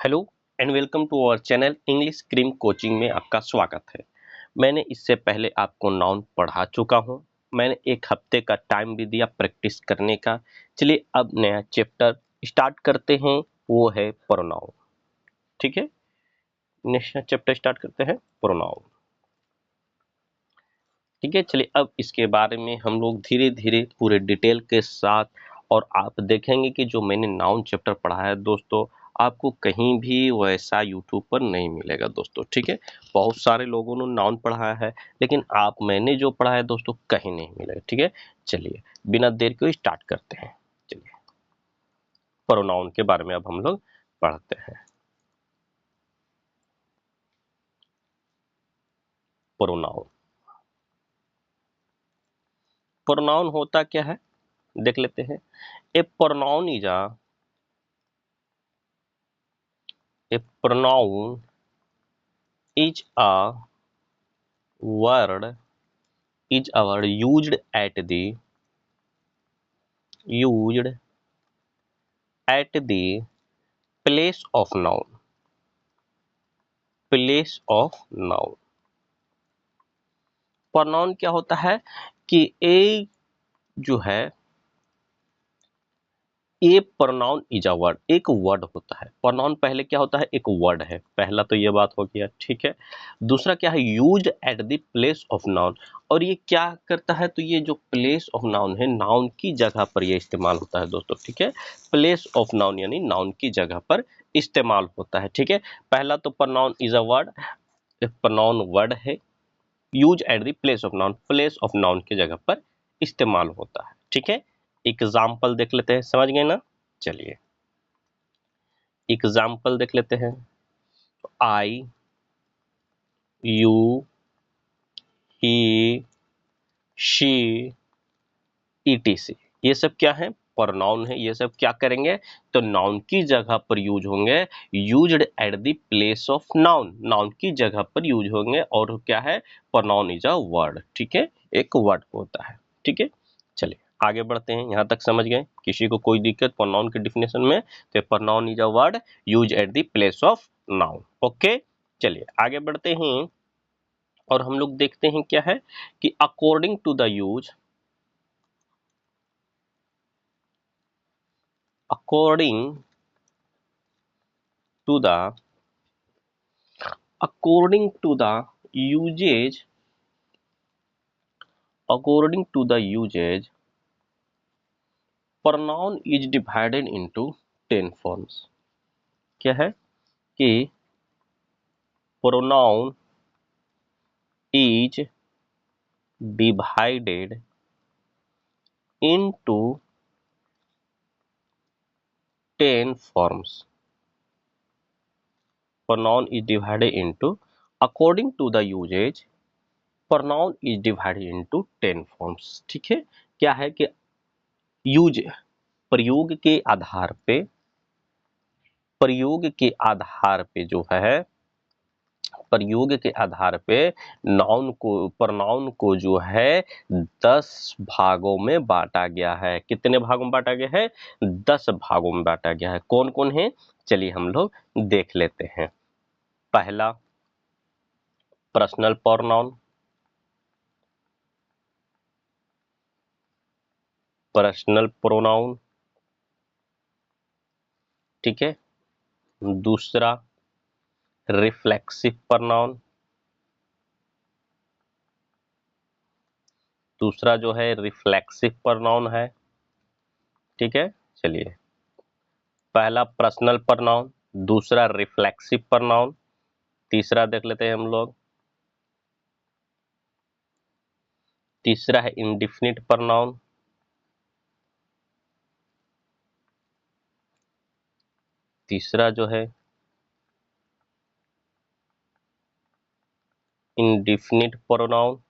Hello and welcome to our channel English cream coaching में आपका स्वागत है। मैंने इससे पहले आपको नाउन पढ़ा चुका हूं। मैंने एक हफ्ते का टाइम भी दिया प्रैक्टिस करने का। चलिए अब नया चैप्टर स्टार्ट करते हैं, वो है प्रोनाउन। ठीक है, नेक्स्ट चैप्टर स्टार्ट करते हैं प्रोनाउन। ठीक है, चलिए अब इसके बारे में हम लोग धीरे धीरे पूरे डिटेल के साथ, और आप देखेंगे कि जो मैंने नाउन चैप्टर पढ़ा है दोस्तों, आपको कहीं भी वैसा यूट्यूब पर नहीं मिलेगा दोस्तों। ठीक है, बहुत सारे लोगों ने नाउन पढ़ा है, लेकिन मैंने जो पढ़ा है दोस्तों कहीं नहीं मिलेगा। ठीक है, चलिए बिना देर के स्टार्ट करते हैं। चलिए प्रोनाउन के बारे में अब हम लोग पढ़ते हैं। प्रोनाउन, प्रोनाउन होता क्या है देख लेते हैं। A pronoun is a pronoun is a word used at the place of noun, place of noun। pronoun क्या होता है कि ए जो है, ए प्रोनाउन इज अ वर्ड, एक वर्ड होता है। प्रोनाउन पहले क्या होता है, एक वर्ड है। पहला तो ये बात हो गया। ठीक है, दूसरा क्या है, used eight the place of noun. और ये क्या करता है, तो ये जो प्लेस ऑफ नाउन है, नाउन की जगह पर ये इस्तेमाल होता है दोस्तों। ठीक है, प्लेस ऑफ नाउन यानी नाउन की जगह पर इस्तेमाल होता है। ठीक है, पहला तो pronoun is a word, pronoun word है, use at the place of noun, place of noun की जगह पर इस्तेमाल होता है। ठीक है, एग्जाम्पल देख लेते हैं, समझ गए ना। चलिए एग्जाम्पल देख लेते हैं। आई, यू, ही, शी, ईटीसी, ये सब क्या है, प्रोनाउन है। ये सब क्या करेंगे, तो नाउन की जगह पर यूज होंगे, used eight the place of noun, noun की जगह पर यूज होंगे। और क्या है, प्रोनाउन इज अ वर्ड। ठीक है, एक वर्ड होता है। ठीक है, चलिए आगे बढ़ते हैं। यहां तक समझ गए, किसी को कोई दिक्कत प्रोनाउन के डिफिनेशन में, तो pronoun is a word use at the place of noun. Okay, चलिए आगे बढ़ते हैं और हम लोग देखते हैं क्या है कि according to the use, according to the according to the usage, according to the usage, pronoun is divided into 10 forms। क्या है कि pronoun is divided into 10 forms। pronoun is divided into, according to the usage, pronoun is divided into 10 forms। ठीक है, क्या है कि use, प्रयोग के आधार पे, प्रयोग के आधार पे जो है, प्रयोग के आधार पे नाउन को, प्रोनाउन को जो है 10 भागों में बांटा गया है। कितने भागों में बांटा गया है, 10 भागों में बांटा गया है। कौन कौन है, चलिए हम लोग देख लेते हैं। पहला पर्सनल प्रोनाउन, पर्सनल प्रोनाउन। ठीक है, दूसरा रिफ्लेक्सिव प्रोनाउन, दूसरा जो है रिफ्लेक्सिव प्रोनाउन है। ठीक है, चलिए पहला पर्सनल प्रोनाउन, दूसरा रिफ्लेक्सिव प्रोनाउन, तीसरा देख लेते हैं हम लोग, तीसरा है इंडिफिनिट प्रोनाउन, तीसरा जो है इंडिफिनिट प्रोनाउन,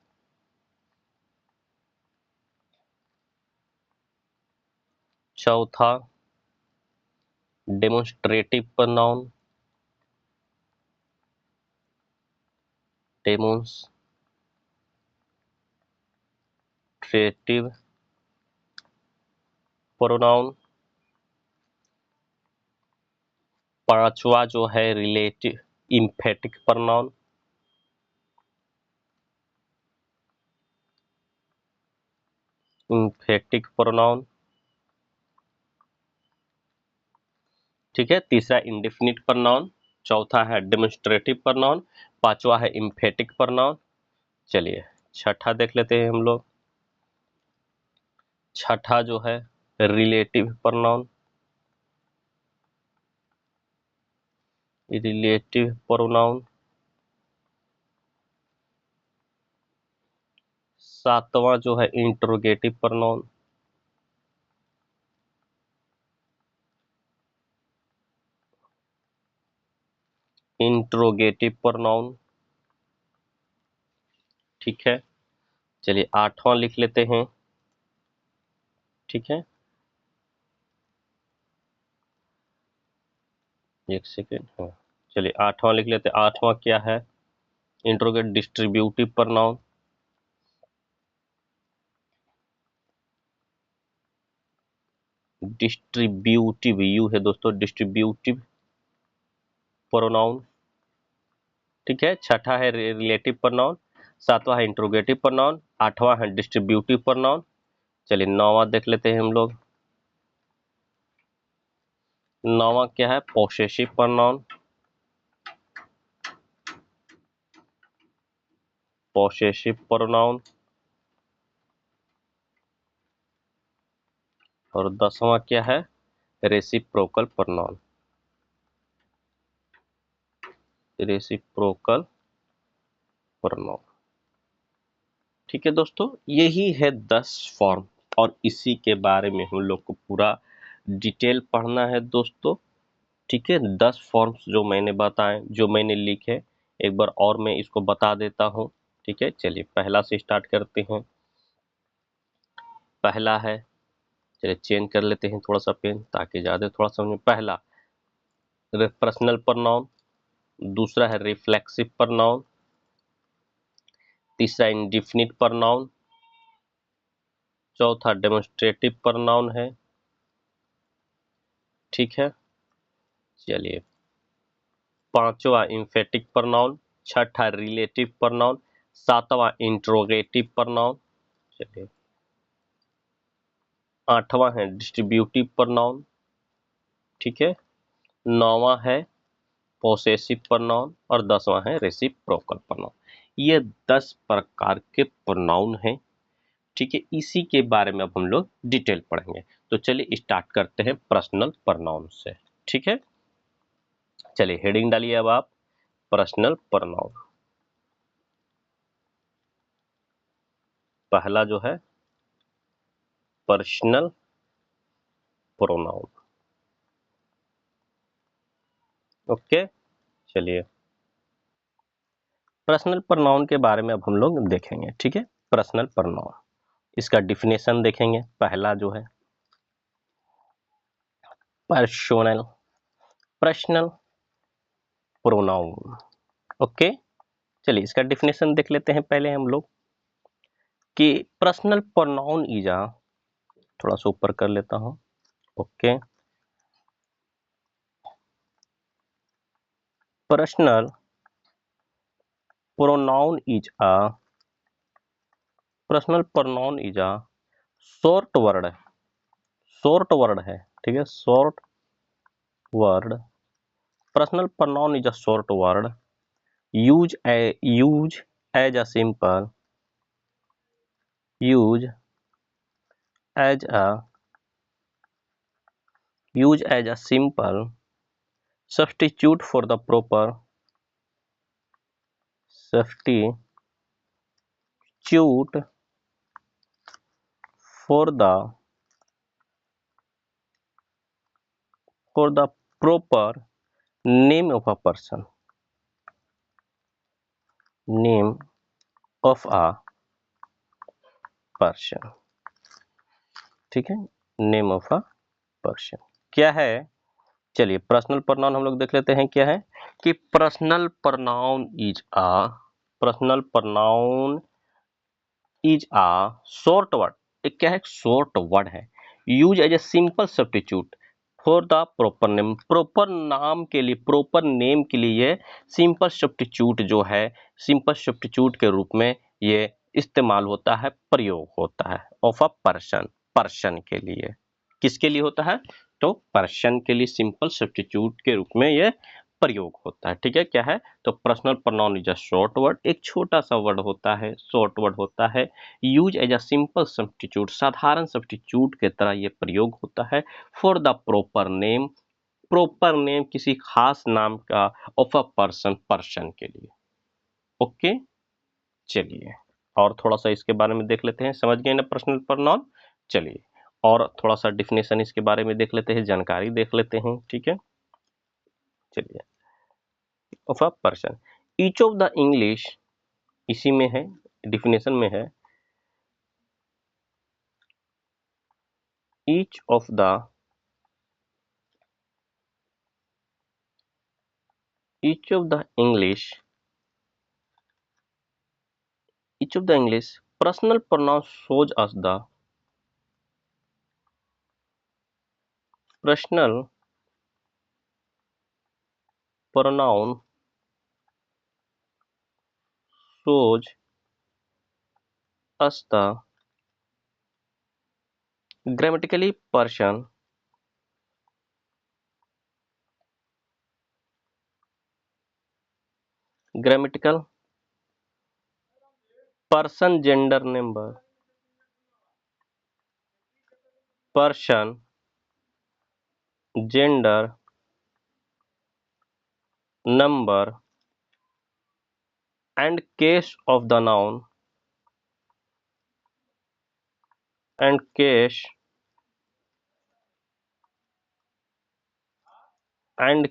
चौथा डेमोन्स्ट्रेटिव प्रोनाउन, डेमोन्स्ट्रेटिव प्रोनाउन, पांचवा जो है relative emphatic pronoun, emphatic pronoun, ठीक है। तीसरा इंडेफिनिट प्रोनाउन, चौथा है डेमोन्स्ट्रेटिव प्रोनाउन, पांचवा है इम्फेटिक प्रोनाउन। चलिए छठा देख लेते हैं हम लोग। छठा जो है रिलेटिव प्रोनाउन, रिलेटिव प्रोनाउन। सातवां जो है इंट्रोगेटिव प्रोनाउन, इंट्रोगेटिव प्रोनाउन, ठीक है। चलिए आठवां लिख लेते हैं, ठीक है। एक सेकेंड, हाँ। चलिए आठवां लिख लेते हैं। आठवां क्या है? Interrogate distributive pronoun, distributive you है दोस्तों, डिस्ट्रीब्यूटिव प्रोनाउन, ठीक है। छठा है रिलेटिव प्रोनाउन, सातवां है इंट्रोगेटिव प्रोनाउन, आठवां है डिस्ट्रीब्यूटिव प्रोनाउन। चलिए नौवां देख लेते हैं हम लोग। नौवां क्या है? Possessive pronoun, possessive pronoun. और दसवां क्या है? रेसिप्रोकल प्रोनाउन, रेसिप्रोकल प्रोनाउन, ठीक है दोस्तों। यही है 10 फॉर्म और इसी के बारे में हम लोग को पूरा डिटेल पढ़ना है दोस्तों, ठीक है। 10 फॉर्म्स जो मैंने बताए, जो मैंने लिखे, एक बार और मैं इसको बता देता हूँ, ठीक है। चलिए पहला से स्टार्ट करते हैं। पहला है, चलिए चेंज कर लेते हैं थोड़ा सा पेन ताकि ज्यादा थोड़ा समझ। पहला पर्सनल प्रोनाउन, दूसरा है रिफ्लेक्सिव प्रोनाउन, तीसरा इंडेफिनिट प्रोनाउन, चौथा डेमोन्स्ट्रेटिव प्रोनाउन है, ठीक है। चलिए पांचवा इंफेटिक प्रोनाउन, छठा रिलेटिव प्रोनाउन, सातवां इंट्रोगेटिव प्रोनाउन, चलिए आठवां है डिस्ट्रीब्यूटिव प्रोनाउन, ठीक है। नौवां है पोसेसिव प्रोनाउन और 10वां है रेसिप्रोकल प्रोनाउन। ये 10 प्रकार के प्रोनाउन हैं, ठीक है। इसी के बारे में अब हम लोग डिटेल पढ़ेंगे। तो चलिए स्टार्ट करते हैं पर्सनल प्रोनाउन से, ठीक है। चलिए हेडिंग डालिए अब आप, पर्सनल प्रोनाउन। पहला जो है पर्सनल प्रोनाउन, ओके। चलिए पर्सनल प्रोनाउन के बारे में अब हम लोग देखेंगे, ठीक है। पर्सनल प्रोनाउन, इसका डिफिनेशन देखेंगे। पहला जो है पर्सनल, पर्सनल प्रोनाउन, ओके। चलिए इसका डिफिनेशन देख लेते हैं पहले हम लोग कि पर्सनल प्रोनाउन इज अ, थोड़ा सा ऊपर कर लेता हूं, okay. Personal pronoun is a, personal pronoun is a short word, short word है, ठीक है। Short word, personal pronoun is a short word use as a simple, use as a, use as a simple substitute for the proper, substitute for the proper name of a person, name of a person, ठीक है। Name of a person क्या है? चलिए personal pronoun हम लोग देख लेते हैं क्या है कि personal pronoun is a, personal pronoun is a short word, एक क्या है? शॉर्ट वर्ड है use as a simple substitute for the proper name, proper नाम के लिए, प्रॉपर नेम के लिए ये सिंपल सब्स्टिट्यूट जो है, सिंपल सब्स्टिट्यूट के रूप में ये इस्तेमाल होता है, प्रयोग होता है ऑफ अ पर्सन, पर्सन के लिए। किसके लिए होता है? तो पर्सन के लिए सिंपल सब्स्टिट्यूट के रूप में ये प्रयोग होता है। ठीक है, क्या है? तो personal pronoun is a short word, एक छोटा सा वर्ड होता है, शॉर्ट वर्ड होता है। Use as a simple substitute, साधारण सब्स्टिट्यूट के तरह ये प्रयोग होता है। For the proper name, proper name किसी खास नाम का, ऑफ अ पर्सन, पर्सन के लिए। ओके, चलिए और थोड़ा सा इसके बारे में देख लेते हैं। समझ गए ना पर्सनल प्रोनाउन? चलिए और थोड़ा सा डिफिनेशन इसके बारे में देख लेते हैं, जानकारी देख लेते हैं। ठीक है, चलिए। Of a person, each of the English, इसी में है, डिफिनेशन में है, each of the, each of the English, each of the English personal pronoun shows us the personal pronoun shows us the grammatically person, grammatical person, gender, number, person, gender, number and case of the noun, and case and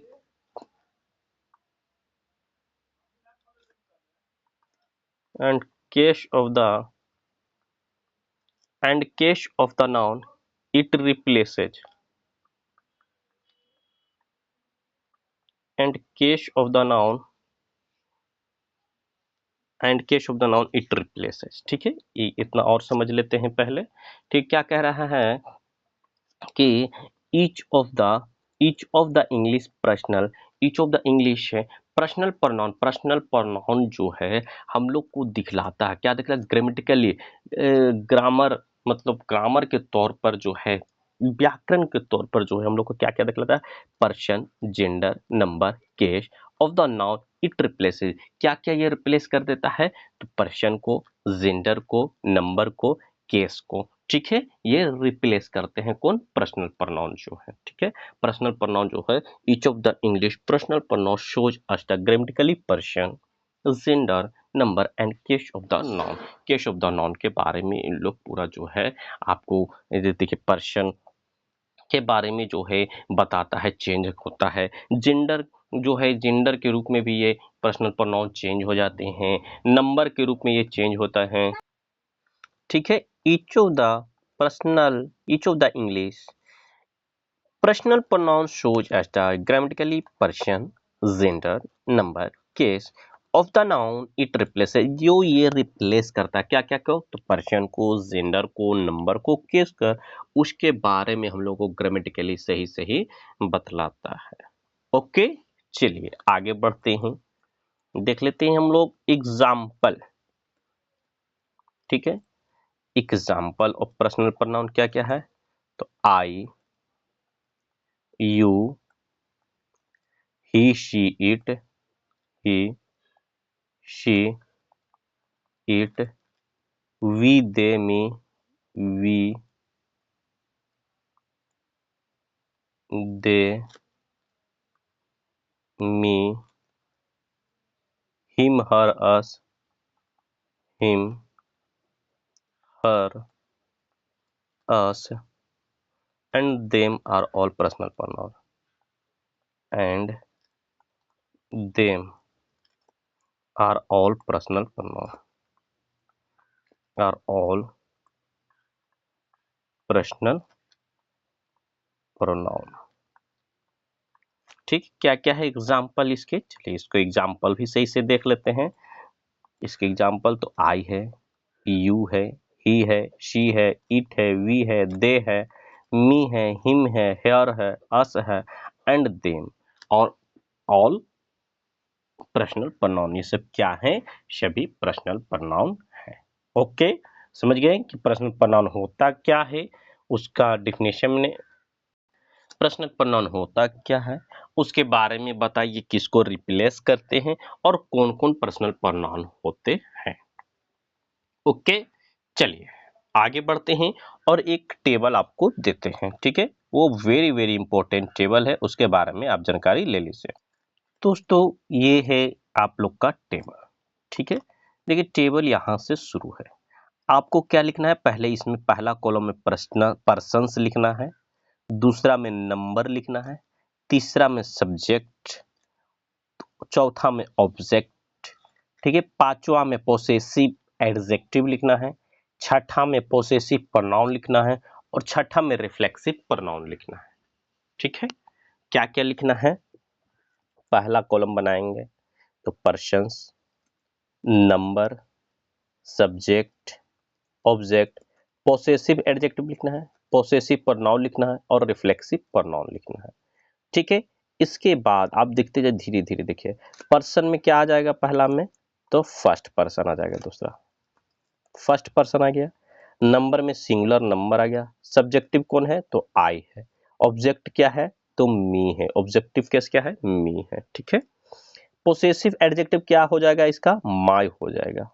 and case of the, and case of the noun it replaces, and case of the noun and case of the noun it replaces. ठीक है, ये इतना और समझ लेते हैं पहले। ठीक, क्या कह रहा है कि each of the, each of the English personal, each of the English है पर्सनल प्रोनाउन, पर्सनल प्रोनाउन जो है हम लोग को दिखलाता है, क्या दिखलाता है? ग्रामेटिकली, ग्रामर, मतलब ग्रामर के तौर पर जो है, व्याकरण के तौर पर जो है हम लोग को क्या क्या दिखलाता है? Person, gender, number, case of the noun it replaces, क्या क्या ये रिप्लेस कर देता है? तो पर्सन को, जेंडर को, नंबर को, केस को। ठीक है, ये रिप्लेस करते हैं कौन? पर्सनल प्रोनाउन जो है। ठीक है, पर्सनल प्रोनाउन जो है, each of the English personal pronoun shows us the grammatically person, gender, number and case of the noun. Case of the noun के बारे में इन लोग पूरा जो है आपको, देखिए पर्सन के बारे में जो है बताता है, चेंज होता है। जेंडर जो है, जेंडर के रूप में भी ये पर्सनल प्रोनाउन चेंज हो जाते हैं, नंबर के रूप में ये चेंज होता है। ठीक है, each of the personal, each of the English personal pronoun shows as the grammatically person, gender, number, case of the noun it replaces, जो ये रिप्लेस करता है क्या क्या को? तो पर्सन को, जेंडर को, नंबर को, केस कर, उसके बारे में हम लोग को ग्रामेटिकली सही सही बतलाता है। ओके, चलिए आगे बढ़ते हैं, देख लेते हैं हम लोग एग्जाम्पल। ठीक है, एग्जाम्पल ऑफ पर्सनल प्रोनाउन क्या क्या है? तो आई, you, he, she, it, he, she, it, we, they, me, we, they, me, him, her, us, him, her, us, and them are all personal pronoun, and them are all personal pronoun, are all personal pronoun। ठीक, क्या क्या है example इसके? चलिए इसको example भी सही से देख लेते हैं। इसके एग्जाम्पल तो आई है, यू है, ही है, शी है, इट है, वी है, दे है, मी है, हिम है, हेयर है, अस है, एंड देम और ऑल पर्सनल प्रोनाउन। ये सब क्या है? सभी पर्सनल प्रोनाउन है। ओके, समझ गए कि पर्सनल प्रोनाउन होता क्या है, उसका डिफिनेशन में पर्सनल प्रोनाउन होता क्या है, उसके बारे में बताइए, किसको रिप्लेस करते हैं और कौन कौन पर्सनल प्रोनाउन होते हैं। ओके, चलिए आगे बढ़ते हैं और एक टेबल आपको देते हैं, ठीक है, वो वेरी वेरी इंपॉर्टेंट टेबल है, उसके बारे में आप जानकारी ले लीजिए। दोस्तों ये है आप लोग का टेबल, ठीक है। देखिए टेबल यहाँ से शुरू है, आपको क्या लिखना है, पहले इसमें पहला कॉलम में पर्सन्स लिखना है, दूसरा में नंबर लिखना है, तीसरा में सब्जेक्ट, चौथा में ऑब्जेक्ट, ठीक है, पांचवा में पोसेसिव एडजेक्टिव लिखना है, छठा में पोसेसिव प्रोनाउन लिखना है और छठा में रिफ्लेक्सिव प्रोनाउन लिखना है। ठीक है, क्या क्या लिखना है, पहला कॉलम बनाएंगे तो persons, number, subject, object, possessive adjective लिखना है, पोसेसिव प्रोनाउन लिखना है और रिफ्लेक्सिव प्रोनाउन लिखना है। ठीक है, इसके बाद आप देखते जाए धीरे धीरे, देखिए पर्सन में क्या आ जाएगा, पहला में तो फर्स्ट पर्सन आ जाएगा, दूसरा फर्स्ट पर्सन आ गया, नंबर में सिंगुलर नंबर आ गया, सब्जेक्टिव कौन है तो आई है, ऑब्जेक्ट क्या है तो मी है, ऑब्जेक्टिव केस क्या है मी है। ठीक है, पोसेसिव एडजेक्टिव क्या हो जाएगा इसका, माई हो जाएगा,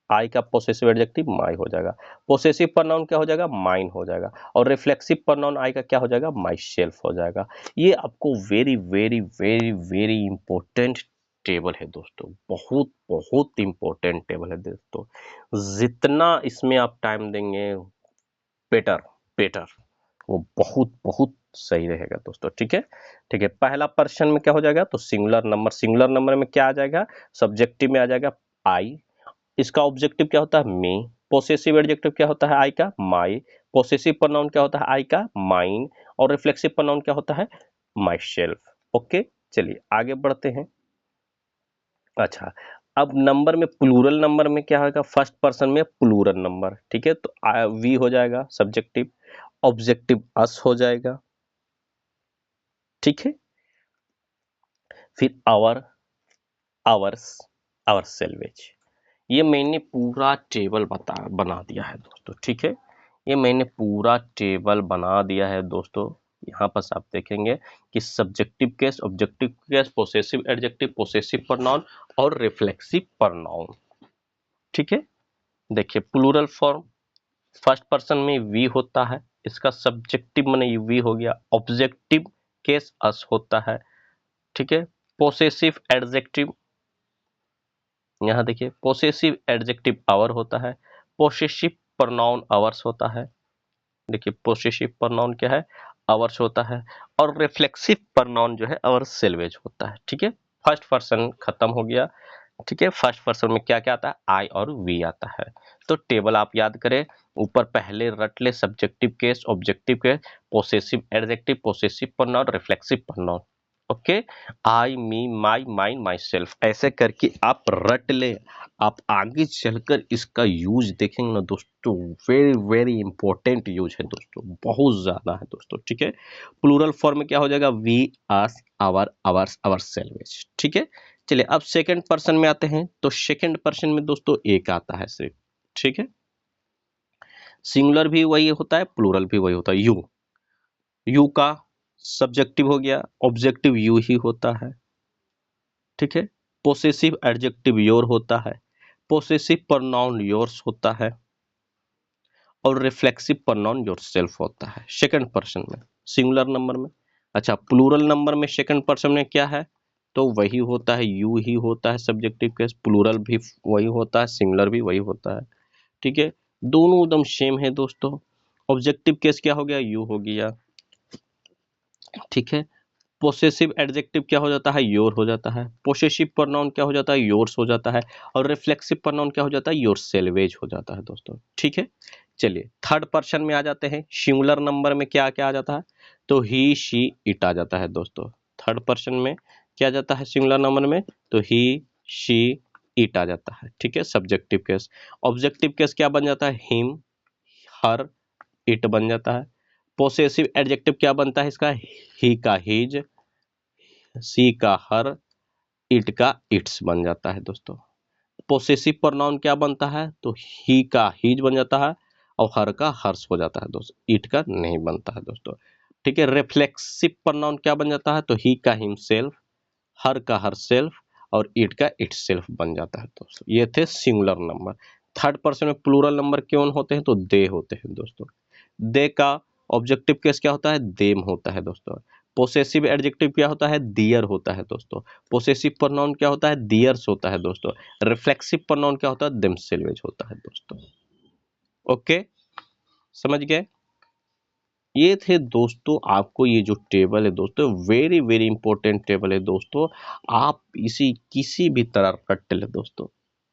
आई का पोसेसिव एडजेक्टिव माई हो जाएगा, पोसेसिव प्रोनाउन क्या हो जाएगा माइन हो जाएगा और रिफ्लेक्सिव प्रोनाउन आई का क्या हो जाएगा माई सेल्फ हो जाएगा। ये आपको very very very very important table है दोस्तों, बहुत बहुत इंपॉर्टेंट टेबल है दोस्तों, जितना इसमें आप टाइम देंगे बेटर बेटर, वो बहुत बहुत सही रहेगा दोस्तों। ठीक है, ठीक है, पहला पर्सन में क्या हो जाएगा तो सिंगुलर नंबर, सिंगुलर नंबर में क्या आ जाएगा, सब्जेक्टिव में आ जाएगा आई, इसका ऑब्जेक्टिव क्या होता है मी, पोसेसिव एडजेक्टिव क्या होता है आई का माई, पोसेसिव प्रोनाउन क्या होता है आई का माइन और रिफ्लेक्सिव प्रोनाउन क्या होता है माई सेल्फ। ओके, चलिए आगे बढ़ते हैं। अच्छा, अब नंबर में प्लूरल नंबर में क्या होगा, फर्स्ट पर्सन में प्लूरल नंबर, ठीक है, तो वी हो जाएगा सब्जेक्टिव, ऑब्जेक्टिव अस हो जाएगा, ठीक है, फिर आवर, आवर्स, आवर सेल्वेज, ये मैंने पूरा टेबल बना दिया है दोस्तों। ठीक है, ये मैंने पूरा टेबल बना दिया है दोस्तों, यहाँ पर आप देखेंगे कि subjective case, objective case, possessive adjective, possessive pronoun और रिफ्लेक्सिव प्रोनाउन। ठीक है, देखिए प्लूरल फॉर्म, फर्स्ट पर्सन में वी होता है, इसका सब्जेक्टिव माने वी हो गया, ऑब्जेक्टिव केस अस होता है, ठीक है, पोसेसिव एडजेक्टिव, यहाँ देखिए पोसेसिव एडजेक्टिव आवर होता है, पोसेसिव प्रोनाउन आवर्स होता है, देखिए पोसेसिव प्रोनाउन क्या है आवर्स होता है और रिफ्लेक्सिव प्रोनाउन जो है आवर सेल्वेज होता है। ठीक है, फर्स्ट पर्सन खत्म हो गया। ठीक है, फर्स्ट पर्सन में क्या क्या आता है आई और वी आता है। तो टेबल आप याद करें, ऊपर पहले रट ले subjective case, objective case, possessive adjective, possessive pronoun, reflexive pronoun. Okay, I me my mine my self, ऐसे करके आप रट ले, आप आगे चलकर इसका यूज देखेंगे ना दोस्तों, वेरी वेरी इंपॉर्टेंट यूज है दोस्तों, बहुत ज्यादा है दोस्तों। ठीक है, प्लूरल फॉर्म में क्या हो जाएगा we, us, our, ours, ourselves. ठीक है, चलिए अब सेकंड पर्सन में आते हैं, तो सेकंड पर्सन में दोस्तों एक आता है सिर्फ। ठीक है, सिंगुलर भी वही होता है, प्लूरल भी वही होता है, यू, यू का सब्जेक्टिव हो गया, ऑब्जेक्टिव यू ही होता है। ठीक है, पोसेसिव एडजेक्टिव योर होता है, पोसेसिव प्रोनाउन योर्स होता है और रिफ्लेक्सिव प्रोनाउन योरसेल्फ होता है सेकंड पर्सन में, सिंगुलर नंबर में। अच्छा, प्लूरल नंबर में सेकंड पर्सन में क्या है तो वही होता है, यू ही होता है सब्जेक्टिव केस, प्लूरल भी वही होता है, सिंगुलर भी वही होता है। ठीक है, दोनों एकदम सेम है दोस्तों। ऑब्जेक्टिव केस क्या हो गया यू हो गया, ठीक है, पोसेसिव एडजेक्टिव क्या हो जाता है योर हो जाता है, पोसेसिव प्रोनाउन क्या हो जाता है योर्स हो जाता है और रिफ्लेक्सिव प्रोनाउन क्या हो जाता है योर सेल्वेज हो जाता है दोस्तों। ठीक है, चलिए थर्ड पर्सन में आ जाते हैं, सिंगुलर नंबर में क्या क्या आ जाता है तो ही शी इट आ जाता है दोस्तों। थर्ड पर्सन में क्या आ जाता है सिंगुलर नंबर में तो ही शी इट आ जाता है। ठीक है, सब्जेक्टिव केस, ऑब्जेक्टिव केस क्या बन जाता है हिम, हर, इट बन जाता है, पोसेसिव एडजेक्टिव क्या बनता है इसका? ही का हिज, सी का हर, इट का इट्स बन जाता है दोस्तों। पोसेसिव प्रोनाउन क्या बनता है? तो ही का हीज बन जाता है और हर का हर्ष हो जाता है दोस्तों, इट का नहीं बनता है दोस्तों। ठीक है, रिफ्लेक्सिव प्रोनाउन क्या बन जाता है? तो ही का हिमसेल्फ, हर का हर सेल्फ और इट का इट सेल्फ बन जाता है दोस्तों। ये थे सिंगुलर नंबर। थर्ड पर्सन में प्लूरल नंबर कौन होते हैं? तो दे होते हैं दोस्तों। दे का ऑब्जेक्टिव केस क्या होता है? देम होता है दोस्तों। पोसेसिव एडजेक्टिव क्या होता है? दियर होता है दोस्तों। पोसेसिव प्रोनाउन क्या होता है? दियर्स होता है दोस्तों। रिफ्लेक्सिव प्रोनाउन क्या होता है? देमसेल्वेज होता है दोस्तों। ओके, समझ गए? ये थे दोस्तों, आपको ये जो टेबल है दोस्तों, वेरी वेरी इंपॉर्टेंट टेबल है दोस्तों। आप इसी किसी भी तरह रट ले दोस्तों।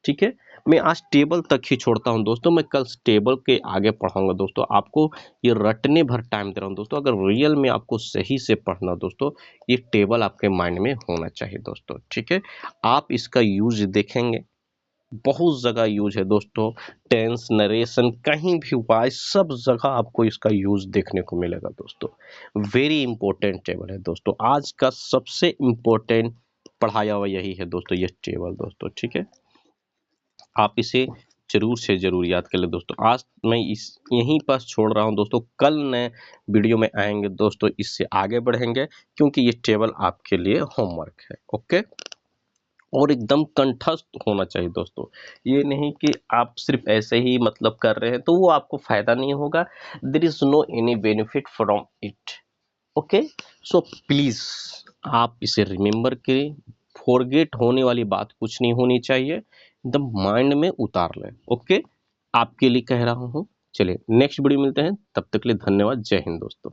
ठीक है, मैं आज टेबल तक ही छोड़ता हूं दोस्तों, मैं कल टेबल के आगे पढ़ाऊंगा दोस्तों। आपको ये रटने भर टाइम दे रहा हूं दोस्तों। अगर रियल में आपको सही से पढ़ना दोस्तों, ये टेबल आपके माइंड में होना चाहिए दोस्तों। ठीक है, आप इसका यूज देखेंगे, बहुत जगह यूज है दोस्तों। टेंस, नरेशन, कहीं भी वॉइस, सब जगह आपको इसका यूज देखने को मिलेगा दोस्तों। वेरी इंपॉर्टेंट टेबल है दोस्तों, आज का सबसे इंपॉर्टेंट पढ़ाया हुआ यही है दोस्तों, ये टेबल दोस्तों। ठीक है, आप इसे जरूर से जरूर याद कर ले दोस्तों। आज मैं इस यहीं पर छोड़ रहा हूं दोस्तों, कल नए वीडियो में आएंगे दोस्तों, इससे आगे बढ़ेंगे, क्योंकि ये टेबल आपके लिए होमवर्क है। ओके, और एकदम कंठस्थ होना चाहिए दोस्तों। ये नहीं कि आप सिर्फ ऐसे ही मतलब कर रहे हैं, तो वो आपको फायदा नहीं होगा। There is no any benefit from it. Okay, so please आप इसे रिमेम्बर करें। फॉरगेट होने वाली बात कुछ नहीं होनी चाहिए, एकदम माइंड में उतार लें। ओके, आपके लिए कह रहा हूं। चलिए नेक्स्ट वीडियो मिलते हैं, तब तक के लिए धन्यवाद। जय हिंद दोस्तों।